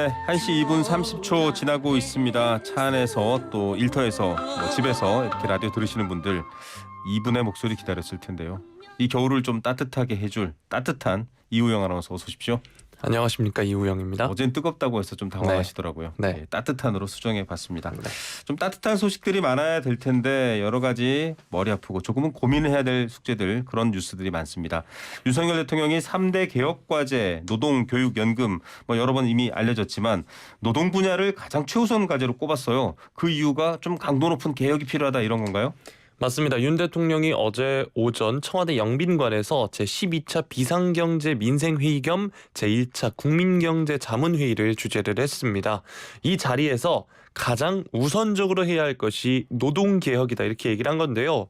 네, 1시 2분 30초 지나고 있습니다. 차 안에서 또 일터에서 집에서 이렇게 라디오 들으시는 분들 이분의 목소리 기다렸을 텐데요. 이 겨울을 좀 따뜻하게 해줄 따뜻한 이우영 아나운서 어서 오십시오. 안녕하십니까, 이우영입니다. 어제는 뜨겁다고 해서 좀 당황하시더라고요. 네. 네, 따뜻한으로 수정해봤습니다. 네. 좀 따뜻한 소식들이 많아야 될 텐데 여러 가지 머리 아프고 조금은 고민해야 될 숙제들 그런 뉴스들이 많습니다. 윤석열 대통령이 3대 개혁과제, 노동, 교육, 연금 여러 번 이미 알려졌지만 노동 분야를 가장 최우선 과제로 꼽았어요. 그 이유가 좀 강도 높은 개혁이 필요하다 이런 건가요? 맞습니다. 윤 대통령이 어제 오전 청와대 영빈관에서 제12차 비상경제 민생회의 겸 제1차 국민경제자문회의를 주재를 했습니다. 이 자리에서 가장 우선적으로 해야 할 것이 노동개혁이다 이렇게 얘기를 한 건데요.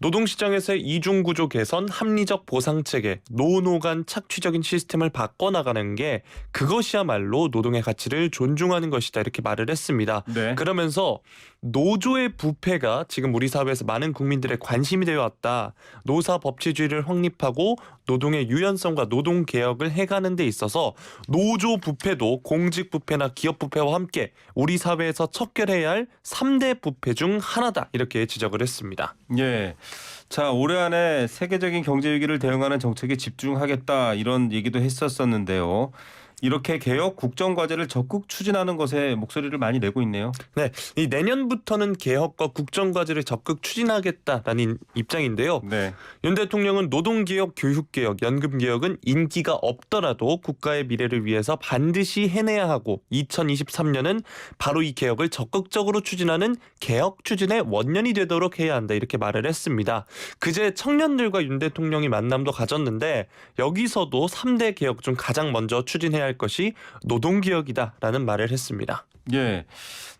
노동시장에서의 이중구조 개선, 합리적 보상체계, 노노 간 착취적인 시스템을 바꿔나가는 게 그것이야말로 노동의 가치를 존중하는 것이다 이렇게 말을 했습니다. 네. 그러면서 노조의 부패가 지금 우리 사회에서 많은 국민들의 관심이 되어 왔다. 노사 법치주의를 확립하고 노동의 유연성과 노동개혁을 해가는 데 있어서 노조 부패도 공직 부패나 기업 부패와 함께 우리 사회에서 척결해야 할 3대 부패 중 하나다 이렇게 지적을 했습니다. 예. 자, 올해 안에 세계적인 경제 위기를 대응하는 정책에 집중하겠다 이런 얘기도 했었었는데요. 이렇게 개혁 국정 과제를 적극 추진하는 것에 목소리를 많이 내고 있네요. 네, 이 내년부터는 개혁과 국정 과제를 적극 추진하겠다라는 입장인데요. 네. 윤 대통령은 노동개혁, 교육개혁, 연금개혁은 인기가 없더라도 국가의 미래를 위해서 반드시 해내야 하고 2023년은 바로 이 개혁을 적극적으로 추진하는 개혁 추진의 원년이 되도록 해야 한다 이렇게 말을 했습니다. 그제 청년들과 윤 대통령이 만남도 가졌는데 여기서도 3대 개혁 중 가장 먼저 추진해야 할 것이 노동개혁이다라는 말을 했습니다. 예.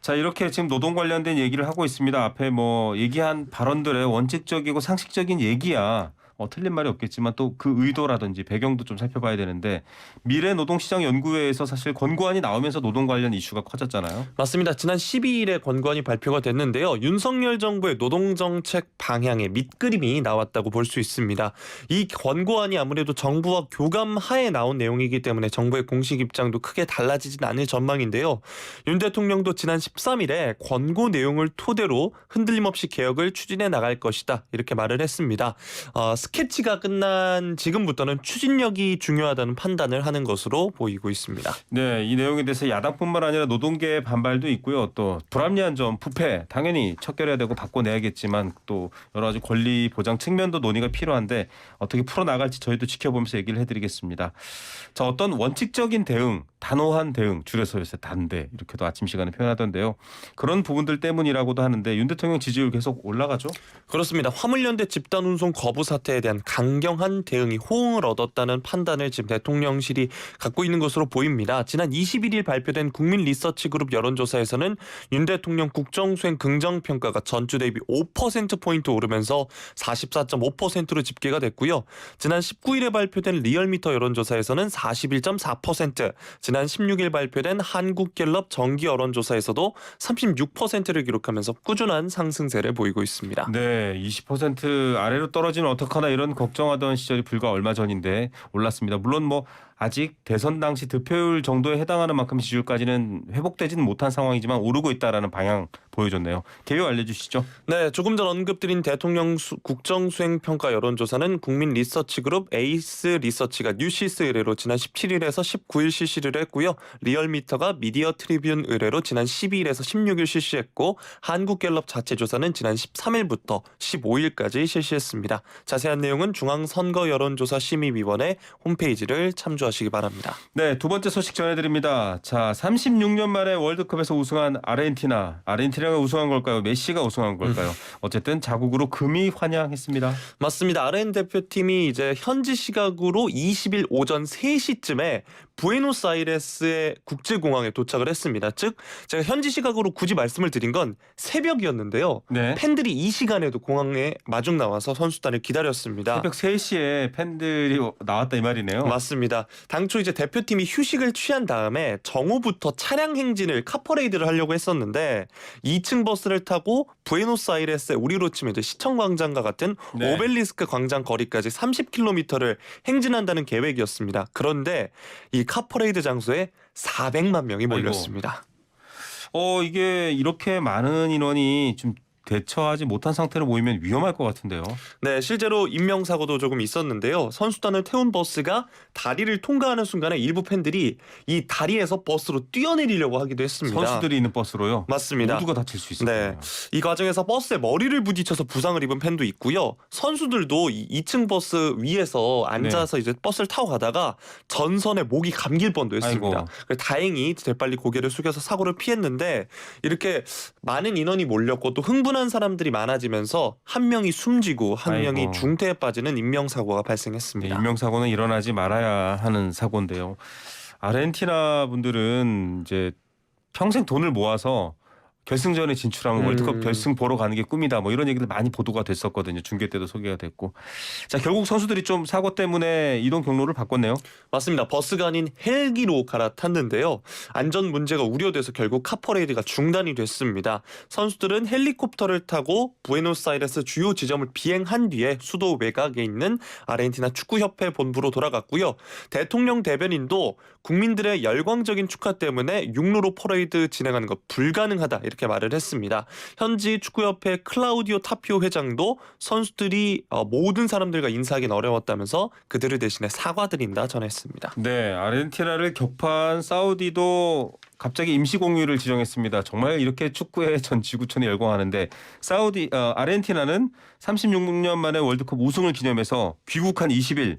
자, 이렇게 지금 노동 관련된 얘기를 하고 있습니다. 앞에 얘기한 발언들의 원칙적이고 상식적인 얘기야. 틀린 말이 없겠지만 또 그 의도라든지 배경도 좀 살펴봐야 되는데 미래노동시장연구회에서 사실 권고안이 나오면서 노동 관련 이슈가 커졌잖아요. 맞습니다. 지난 12일에 권고안이 발표가 됐는데요. 윤석열 정부의 노동정책 방향의 밑그림이 나왔다고 볼 수 있습니다. 이 권고안이 아무래도 정부와 교감하에 나온 내용이기 때문에 정부의 공식 입장도 크게 달라지진 않을 전망인데요. 윤 대통령도 지난 13일에 권고 내용을 토대로 흔들림 없이 개혁을 추진해 나갈 것이다 이렇게 말을 했습니다. 스케치가 끝난 지금부터는 추진력이 중요하다는 판단을 하는 것으로 보이고 있습니다. 네, 이 내용에 대해서 야당뿐만 아니라 노동계의 반발도 있고요. 또 불합리한 점, 부패 당연히 척결해야 되고 바꿔내야겠지만 또 여러 가지 권리 보장 측면도 논의가 필요한데 어떻게 풀어나갈지 저희도 지켜보면서 얘기를 해드리겠습니다. 자, 어떤 원칙적인 대응, 단호한 대응, 줄여서 요새 단대 이렇게도 아침 시간에 표현하던데요. 그런 부분들 때문이라고도 하는데 윤 대통령 지지율 계속 올라가죠? 그렇습니다. 화물연대 집단운송 거부 사태에 대한 강경한 대응이 호응을 얻었다는 판단을 지금 대통령실이 갖고 있는 것으로 보입니다. 지난 21일 발표된 국민리서치그룹 여론조사에서는 윤 대통령 국정수행 긍정평가가 전주 대비 5%포인트 오르면서 44.5%로 집계가 됐고요. 지난 19일에 발표된 리얼미터 여론조사에서는 41.4%, 지난 16일 발표된 한국갤럽 정기 여론조사에서도 36%를 기록하면서 꾸준한 상승세를 보이고 있습니다. 네, 20% 아래로 떨어지면 어떡하나 이런 걱정하던 시절이 불과 얼마 전인데 올랐습니다. 물론 아직 대선 당시 득표율 정도에 해당하는 만큼 지지율까지는 회복되지는 못한 상황이지만 오르고 있다라는 방향 보여줬네요. 개요 알려주시죠. 네, 조금 전 언급드린 대통령 국정수행평가 여론조사는 국민리서치그룹 에이스 리서치가 뉴시스 의뢰로 지난 17일에서 19일 실시를 했고요. 리얼미터가 미디어 트리뷴 의뢰로 지난 12일에서 16일 실시했고 한국갤럽 자체 조사는 지난 13일부터 15일까지 실시했습니다. 자세한 내용은 중앙선거여론조사심의위원회 홈페이지를 참조하시기 바랍니다. 네, 두 번째 소식 전해드립니다. 자, 36년 만에 월드컵에서 우승한 아르헨티나가 우승한 걸까요? 메시가 우승한 걸까요? 어쨌든 자국으로 금이 환영했습니다. 맞습니다. 아르헨 대표팀이 이제 현지 시각으로 20일 오전 3시쯤에 부에노스아이레스의 국제공항에 도착을 했습니다. 즉 제가 현지 시각으로 굳이 말씀을 드린 건 새벽이었는데요. 네. 팬들이 이 시간에도 공항에 마중 나와서 선수단을 기다렸습니다. 새벽 3시에 팬들이 나왔다 이 말이네요. 맞습니다. 당초 이제 대표팀이 휴식을 취한 다음에 정오부터 차량 행진을 카퍼레이드를 하려고 했었는데 2층 버스를 타고 부에노스아이레스의 우리로 치면 이제 시청광장과 같은 네. 오벨리스크 광장 거리까지 30km를 행진한다는 계획이었습니다. 그런데 이 카퍼레이드 장소에 400만 명이 몰렸습니다. 이게 이렇게 많은 인원이 좀 대처하지 못한 상태로 모이면 위험할 것 같은데요. 네, 실제로 인명사고도 조금 있었는데요. 선수단을 태운 버스가 다리를 통과하는 순간에 일부 팬들이 이 다리에서 버스로 뛰어내리려고 하기도 했습니다. 선수들이 있는 버스로요. 맞습니다. 모두가 다칠 수 있을 네, 거예요. 이 과정에서 버스에 머리를 부딪혀서 부상을 입은 팬도 있고요. 선수들도 이 2층 버스 위에서 앉아서 이제 버스를 타고 가다가 전선에 목이 감길 뻔도 했습니다. 그래서 다행히 재빨리 고개를 숙여서 사고를 피했는데 이렇게 많은 인원이 몰렸고 또 흥분한 사람들이 많아지면서 한 명이 숨지고 한 명이 중태에 빠지는 인명사고가 발생했습니다. 네, 인명사고는 일어나지 말아야 하는 사고인데요. 아르헨티나 분들은 이제 평생 돈을 모아서 결승전에 진출하면 월드컵 결승 보러 가는 게 꿈이다. 뭐 이런 얘기들 많이 보도가 됐었거든요. 중계 때도 소개가 됐고. 자, 결국 선수들이 좀 사고 때문에 이동 경로를 바꿨네요. 맞습니다. 버스가 아닌 헬기로 갈아탔는데요. 안전 문제가 우려돼서 결국 카퍼레이드가 중단이 됐습니다. 선수들은 헬리콥터를 타고 부에노스아이레스 주요 지점을 비행한 뒤에 수도 외곽에 있는 아르헨티나 축구협회 본부로 돌아갔고요. 대통령 대변인도 국민들의 열광적인 축하 때문에 육로로 퍼레이드 진행하는 것 불가능하다 이렇게 말을 했습니다. 현지 축구협회 클라우디오 타피오 회장도 선수들이 모든 사람들과 인사하기는 어려웠다면서 그들을 대신해 사과드린다 전했습니다. 네, 아르헨티나를 격파한 사우디도 갑자기 임시공휴일을 지정했습니다. 정말 이렇게 축구의 전 지구촌이 열광하는데 아르헨티나는 36년 만에 월드컵 우승을 기념해서 귀국한 20일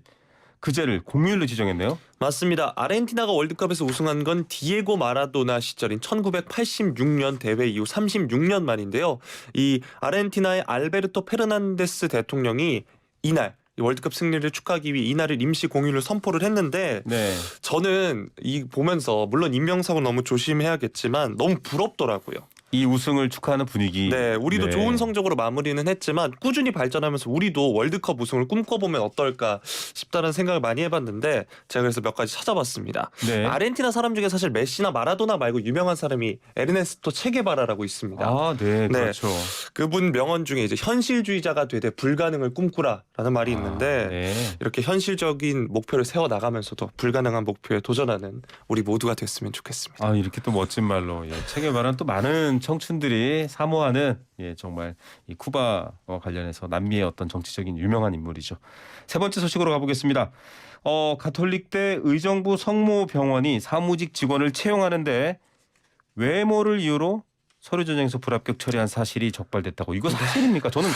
그제를 공휴일로 지정했네요. 맞습니다. 아르헨티나가 월드컵에서 우승한 건 디에고 마라도나 시절인 1986년 대회 이후 36년 만인데요. 이 아르헨티나의 알베르토 페르난데스 대통령이 이날 월드컵 승리를 축하하기 위해 이날을 임시 공휴일을 선포를 했는데 네. 저는 이 보면서 물론 인명사고 너무 조심해야겠지만 너무 부럽더라고요. 이 우승을 축하하는 분위기. 네, 우리도 네. 좋은 성적으로 마무리는 했지만 꾸준히 발전하면서 우리도 월드컵 우승을 꿈꿔보면 어떨까 싶다는 생각을 많이 해봤는데 제가 그래서 몇 가지 찾아봤습니다. 네. 아르헨티나 사람 중에 사실 메시나 마라도나 말고 유명한 사람이 에르네스토 체게바라라고 있습니다. 아, 네, 그렇죠. 그분 명언 중에 이제 현실주의자가 되되 불가능을 꿈꾸라라는 말이 있는데 네. 이렇게 현실적인 목표를 세워 나가면서도 불가능한 목표에 도전하는 우리 모두가 됐으면 좋겠습니다. 아, 이렇게 또 멋진 말로 체게바라는 또 많은 청춘들이 사모하는 정말 이 쿠바와 관련해서 남미의 어떤 정치적인 유명한 인물이죠. 세 번째 소식으로 가보겠습니다. 가톨릭대 의정부 성모병원이 사무직 직원을 채용하는데 외모를 이유로 서류 전형에서 불합격 처리한 사실이 적발됐다고. 이거 사실입니까? 저는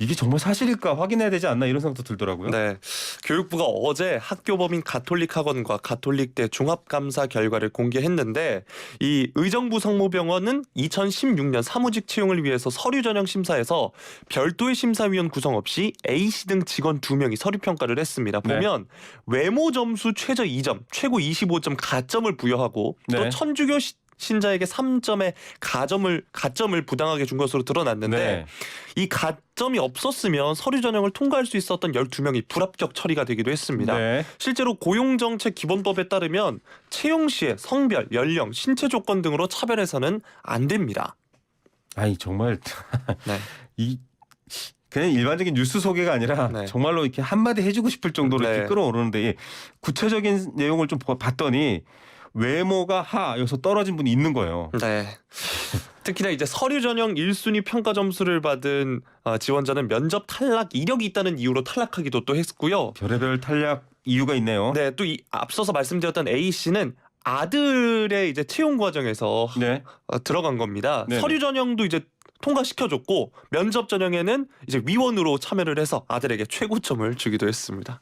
이게 정말 사실일까 확인해야 되지 않나 이런 생각도 들더라고요. 네, 교육부가 어제 학교법인 가톨릭학원과 가톨릭대 종합감사 결과를 공개했는데 이 의정부 성모병원은 2016년 사무직 채용을 위해서 서류 전형 심사에서 별도의 심사위원 구성 없이 A씨 등 직원 2명이 서류 평가를 했습니다. 보면 외모 점수 최저 2점, 최고 25점 가점을 부여하고 또 천주교 신자에게 3점의 가점을 부당하게 준 것으로 드러났는데 이 가점이 없었으면 서류 전형을 통과할 수 있었던 12명이 불합격 처리가 되기도 했습니다. 실제로 고용정책 기본법에 따르면 채용 시에 성별, 연령, 신체 조건 등으로 차별해서는 안 됩니다. 아니 정말 그냥 일반적인 뉴스 소개가 아니라 정말로 이렇게 한마디 해주고 싶을 정도로 이렇게 끌어오르는데 구체적인 내용을 좀 봤더니 외모가 여기서 떨어진 분이 있는 거예요. 네. 특히나 이제 서류 전형 1순위 평가 점수를 받은 지원자는 면접 탈락 이력이 있다는 이유로 탈락하기도 또 했고요. 별의별 탈락 이유가 있네요. 네, 또 앞서서 말씀드렸던 A 씨는 아들의 이제 채용 과정에서 들어간 겁니다. 서류 전형도 이제 통과시켜줬고 면접 전형에는 이제 위원으로 참여를 해서 아들에게 최고점을 주기도 했습니다.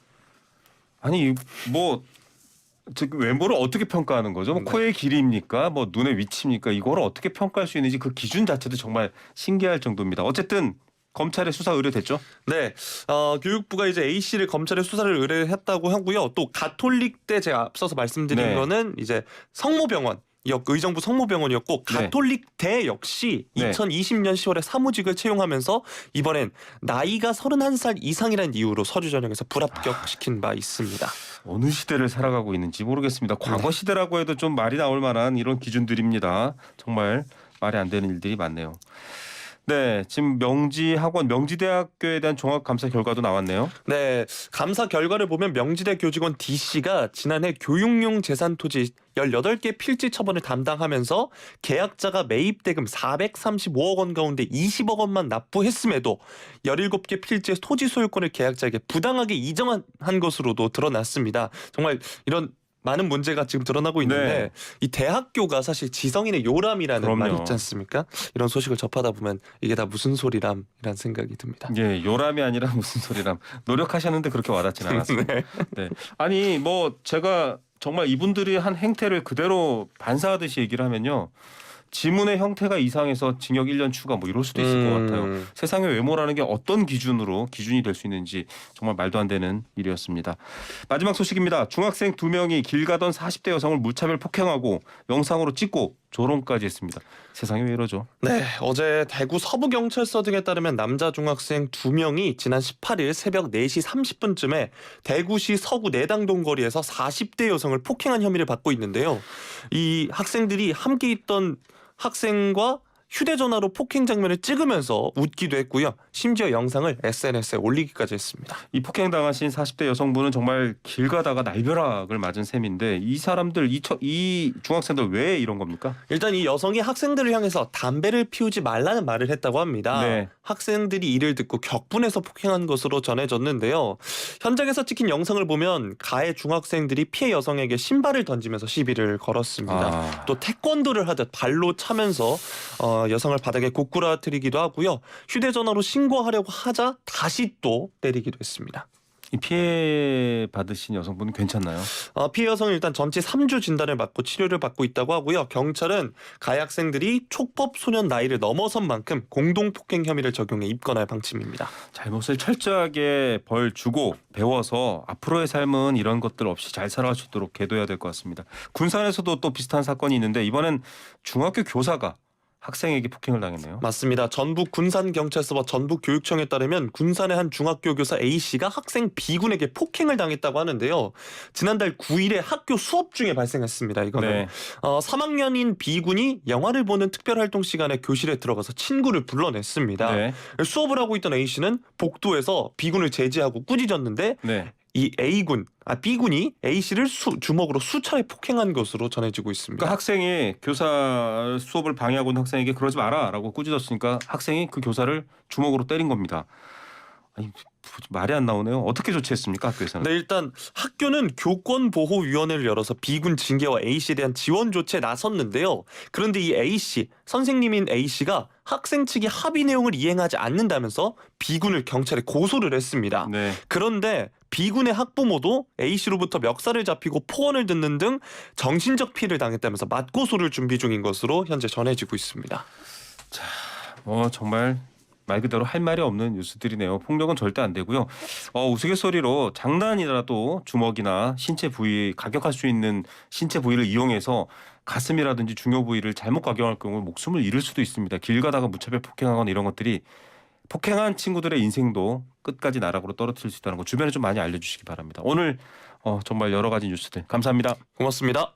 아니 외모를 어떻게 평가하는 거죠? 코의 길이입니까? 눈의 위치입니까? 이거를 어떻게 평가할 수 있는지 그 기준 자체도 정말 신기할 정도입니다. 어쨌든 검찰에 수사 의뢰됐죠? 네, 교육부가 이제 A 씨를 검찰에 수사를 의뢰했다고 하고요. 또 가톨릭대 제가 앞서서 말씀드린 거는 이제 성모병원 의정부 성모병원이었고 네. 가톨릭대 역시 네. 2020년 10월에 사무직을 채용하면서 이번엔 나이가 31살 이상이라는 이유로 서류 전형에서 불합격시킨 바 있습니다. 어느 시대를 살아가고 있는지 모르겠습니다. 과거 시대라고 해도 좀 말이 나올 만한 이런 기준들입니다. 정말 말이 안 되는 일들이 많네요. 네, 지금 명지대학교에 대한 종합감사 결과도 나왔네요. 네, 감사 결과를 보면 명지대 교직원 D씨가 지난해 교육용 재산 토지 18개 필지 처분을 담당하면서 계약자가 매입 대금 435억 원 가운데 20억 원만 납부했음에도 17개 필지의 토지 소유권을 계약자에게 부당하게 이전한 것으로도 드러났습니다. 정말 이런 많은 문제가 지금 드러나고 있는데 네. 이 대학교가 사실 지성인의 요람이라는 그럼요. 말이 있지 않습니까? 이런 소식을 접하다 보면 이게 다 무슨 소리람이라는 생각이 듭니다. 예, 요람이 아니라 무슨 소리람. 노력하셨는데 그렇게 와닿지는 않았습니다. 네. 네. 아니 뭐 제가 정말 이분들이 한 행태를 그대로 반사하듯이 얘기를 하면요. 지문의 형태가 이상해서 징역 1년 추가 뭐 이럴 수도 있을 것 같아요. 세상의 외모라는 게 어떤 기준이 될 수 있는지 정말 말도 안 되는 일이었습니다. 마지막 소식입니다. 중학생 2명이 길 가던 40대 여성을 무차별 폭행하고 영상으로 찍고 조롱까지 했습니다. 세상이 왜 이러죠? 네, 어제 대구 서부경찰서 등에 따르면 남자 중학생 2명이 지난 18일 새벽 4시 30분쯤에 대구시 서구 내당동 거리에서 40대 여성을 폭행한 혐의를 받고 있는데요. 이 학생들이 함께 있던 학생과 휴대전화로 폭행 장면을 찍으면서 웃기도 했고요. 심지어 영상을 SNS에 올리기까지 했습니다. 이 폭행당하신 40대 여성분은 정말 길 가다가 날벼락을 맞은 셈인데 이 사람들, 이 중학생들 왜 이런 겁니까? 일단 이 여성이 학생들을 향해서 담배를 피우지 말라는 말을 했다고 합니다. 네. 학생들이 이를 듣고 격분해서 폭행한 것으로 전해졌는데요. 현장에서 찍힌 영상을 보면 가해 중학생들이 피해 여성에게 신발을 던지면서 시비를 걸었습니다. 또 태권도를 하듯 발로 차면서 여성을 바닥에 고꾸라뜨리기도 하고요. 휴대전화로 신고하려고 하자 다시 또 때리기도 했습니다. 이 피해 받으신 여성분은 괜찮나요? 피해 여성은 일단 전치 3주 진단을 받고 치료를 받고 있다고 하고요. 경찰은 가해 학생들이 촉법 소년 나이를 넘어선 만큼 공동폭행 혐의를 적용해 입건할 방침입니다. 잘못을 철저하게 벌 주고 배워서 앞으로의 삶은 이런 것들 없이 잘 살아갈 수 있도록 계도해야 될 것 같습니다. 군산에서도 또 비슷한 사건이 있는데 이번엔 중학교 교사가 학생에게 폭행을 당했네요. 맞습니다. 전북 군산경찰서와 전북교육청에 따르면 군산의 한 중학교 교사 A씨가 학생 B군에게 폭행을 당했다고 하는데요. 지난달 9일에 학교 수업 중에 발생했습니다. 이거는 네. 3학년인 B군이 영화를 보는 특별활동 시간에 교실에 들어가서 친구를 불러냈습니다. 네. 수업을 하고 있던 A씨는 복도에서 B군을 제지하고 꾸짖었는데 네. 이 B군이 A씨를 주먹으로 수차례 폭행한 것으로 전해지고 있습니다. 그러니까 학생이 교사 수업을 방해하고 있는 학생에게 그러지 마라라고 꾸짖었으니까 학생이 그 교사를 주먹으로 때린 겁니다. 아니 말이 안 나오네요. 어떻게 조치했습니까 학교에서는? 네, 일단 학교는 교권보호위원회를 열어서 B군 징계와 A씨에 대한 지원 조치에 나섰는데요. 그런데 이 A씨, 선생님인 A씨가 학생 측이 합의 내용을 이행하지 않는다면서 B군을 경찰에 고소를 했습니다. 네. 그런데 B군의 학부모도 A씨로부터 멱살을 잡히고 포원을 듣는 등 정신적 피해를 당했다면서 맞고소를 준비 중인 것으로 현재 전해지고 있습니다. 정말 말 그대로 할 말이 없는 뉴스들이네요. 폭력은 절대 안 되고요. 우스갯소리로 장난이라도 주먹이나 신체 부위 가격할 수 있는 신체 부위를 이용해서 가슴이라든지 중요 부위를 잘못 가격할 경우 목숨을 잃을 수도 있습니다. 길 가다가 무차별 폭행하거나 이런 것들이 폭행한 친구들의 인생도 끝까지 나락으로 떨어뜨릴 수 있다는 거 주변에 좀 많이 알려주시기 바랍니다. 오늘 정말 여러 가지 뉴스들 감사합니다. 고맙습니다.